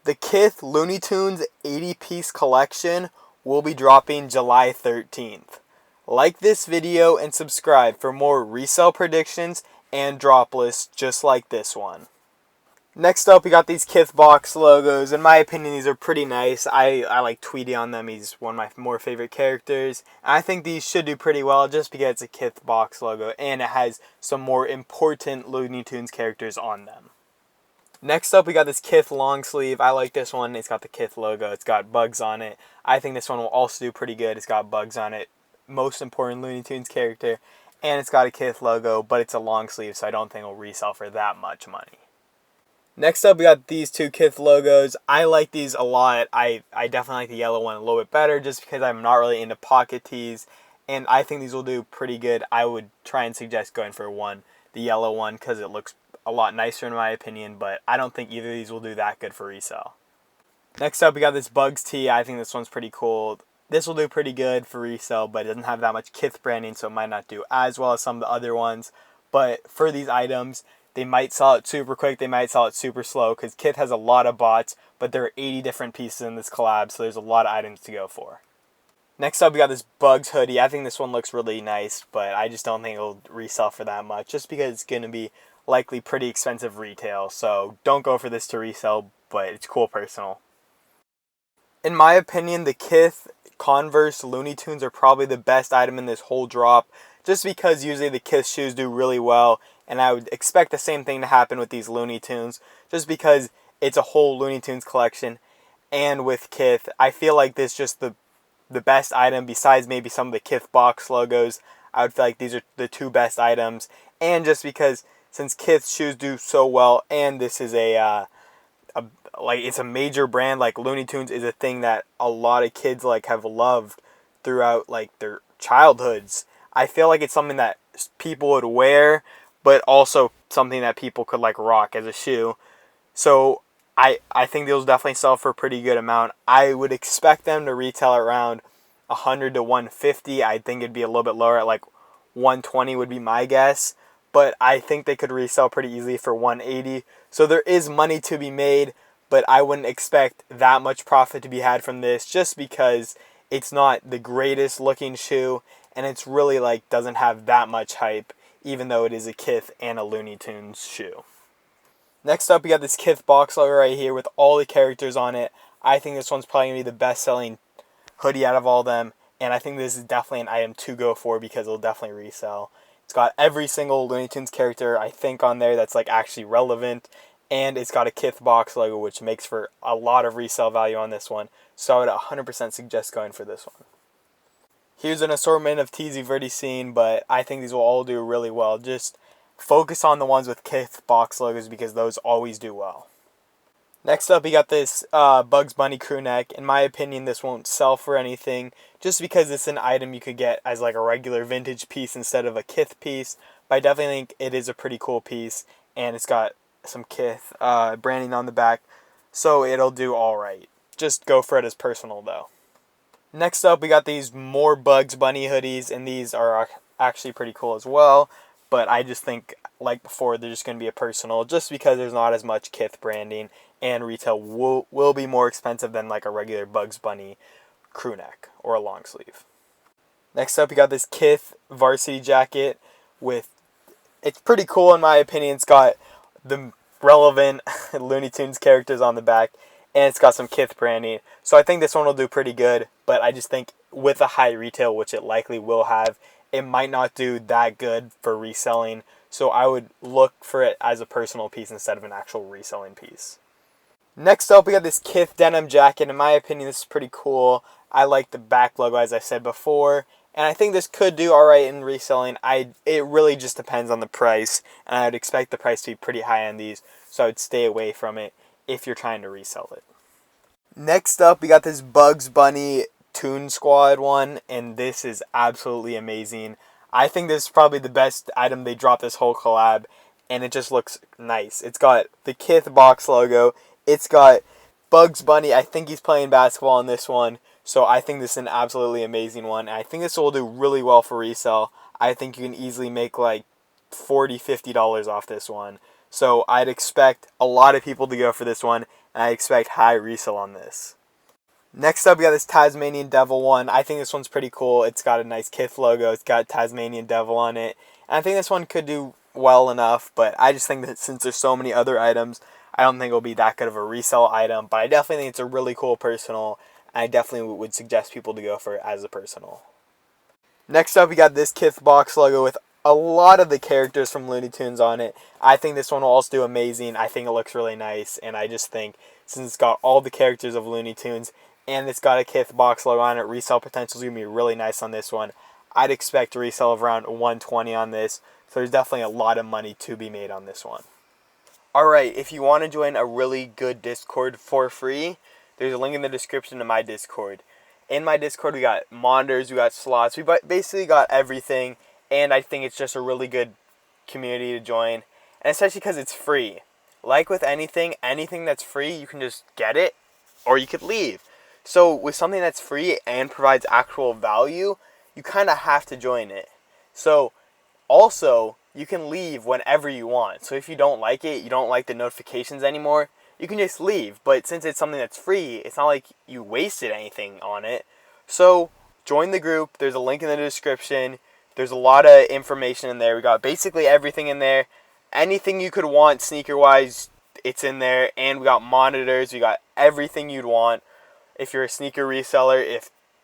The Kith Looney Tunes 80-piece collection will be dropping July 13th. Like this video and subscribe for more resale predictions and drop lists just like this one. Next up, we got these Kith box logos. In my opinion, these are pretty nice. I like Tweety on them. He's one of my more favorite characters. I think these should do pretty well just because it's a Kith box logo and it has some more important Looney Tunes characters on them. Next up, we got this Kif Long Sleeve. I like this one. It's got the Kith logo. It's got bugs on it. I think this one will also do pretty good. It's got bugs on it. Most important Looney Tunes character. And it's got a Kith logo, but it's a long sleeve, so I don't think it'll resell for that much money. Next up, we got these two Kith logos. I like these a lot. I definitely like the yellow one a little bit better just because I'm not really into pocket tees. And I think these will do pretty good. I would try and suggest going for the yellow one, because it looks a lot nicer in my opinion, but I don't think either of these will do that good for resale. Next up, we got this Bugs tee. I think this one's pretty cool. This will do pretty good for resale, but it doesn't have that much Kith branding, so it might not do as well as some of the other ones. But for these items, they might sell it super quick, they might sell it super slow, because Kith has a lot of bots, but there are 80 different pieces in this collab, so there's a lot of items to go for. Next up, we got this Bugs hoodie. I think this one looks really nice, but I just don't think it'll resell for that much, just because it's going to be likely pretty expensive retail, so don't go for this to resell, but it's cool personal. In my opinion, the Kith Converse Looney Tunes are probably the best item in this whole drop, just because usually the Kith shoes do really well, and I would expect the same thing to happen with these Looney Tunes, just because it's a whole Looney Tunes collection. And with Kith, I feel like this is just the best item besides maybe some of the Kith box logos. I would feel like these are the two best items, and just because since Kith shoes do so well, and this is it's a major brand, like Looney Tunes is a thing that a lot of kids have loved throughout their childhoods. I feel like it's something that people would wear, but also something that people could rock as a shoe. So I think those definitely sell for a pretty good amount. I would expect them to retail around 100 to 150. I think it'd be a little bit lower at 120 would be my guess. But I think they could resell pretty easily for 180. So there is money to be made, but I wouldn't expect that much profit to be had from this, just because it's not the greatest looking shoe, and it's really doesn't have that much hype, even though it is a Kith and a Looney Tunes shoe. Next up, we got this Kith box logo right here with all the characters on it. I think this one's probably going to be the best selling hoodie out of all of them, and I think this is definitely an item to go for because it'll definitely resell. It's got every single Looney Tunes character, I think, on there that's actually relevant. And it's got a Kith box logo, which makes for a lot of resale value on this one. So I would 100% suggest going for this one. Here's an assortment of tees you've already seen, but I think these will all do really well. Just focus on the ones with Kith box logos because those always do well. Next up, we got this Bugs Bunny Crewneck. In my opinion, this won't sell for anything, just because it's an item you could get as a regular vintage piece instead of a Kith piece. But I definitely think it is a pretty cool piece, and it's got some Kith branding on the back, so it'll do alright. Just go for it as personal, though. Next up, we got these more Bugs Bunny hoodies, and these are actually pretty cool as well. But I just think, like before, they're just going to be a personal, just because there's not as much Kith branding, and retail will be more expensive than a regular Bugs Bunny Crewneck or a long sleeve. Next up, we got this Kith Varsity Jacket it's pretty cool in my opinion. It's got the relevant Looney Tunes characters on the back, and it's got some Kith branding. So I think this one will do pretty good, but I just think with a high retail, which it likely will have, it might not do that good for reselling. So I would look for it as a personal piece instead of an actual reselling piece. Next up, we got this Kith Denim Jacket. In my opinion, this is pretty cool. I like the back logo, as I said before, and I think this could do alright in reselling. It really just depends on the price, and I would expect the price to be pretty high on these, so I would stay away from it if you're trying to resell it. Next up, we got this Bugs Bunny Toon Squad one, and this is absolutely amazing. I think this is probably the best item they dropped this whole collab, and it just looks nice. It's got the Kith box logo. It's got Bugs Bunny. I think he's playing basketball in this one. So I think this is an absolutely amazing one. And I think this will do really well for resale. I think you can easily make $40, $50 off this one. So I'd expect a lot of people to go for this one. and I expect high resale on this. Next up, we got this Tasmanian Devil one. I think this one's pretty cool. It's got a nice Kith logo. It's got Tasmanian Devil on it. And I think this one could do well enough, but I just think that since there's so many other items, I don't think it'll be that good of a resale item. But I definitely think it's a really cool personal, and I definitely would suggest people to go for it as a personal. Next up, we got this Kith box logo with a lot of the characters from Looney Tunes on it. I think this one will also do amazing. I think it looks really nice, and I just think since it's got all the characters of Looney Tunes, and it's got a Kith box logo on it, resale potential is going to be really nice on this one. I'd expect a resale of around $120 on this, so there's definitely a lot of money to be made on this one. Alright, if you want to join a really good Discord for free, there's a link in the description to my Discord. In my Discord, we got monitors, we got slots, we basically got everything, and I think it's just a really good community to join, and especially because it's free. Like with anything that's free, you can just get it, or you could leave. So with something that's free and provides actual value, you kind of have to join it. So also, you can leave whenever you want. So if you don't like it, you don't like the notifications anymore, you can just leave. But since it's something that's free, it's not like you wasted anything on it. So join the group. There's a link in the description. There's a lot of information in there. We got basically everything in there. Anything you could want sneaker-wise, it's in there. And we got monitors. We got everything you'd want. If you're a sneaker reseller,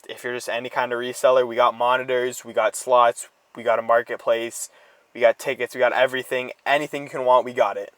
if you're just any kind of reseller, we got monitors, we got slots, we got a marketplace, we got tickets, we got everything. Anything you can want, we got it.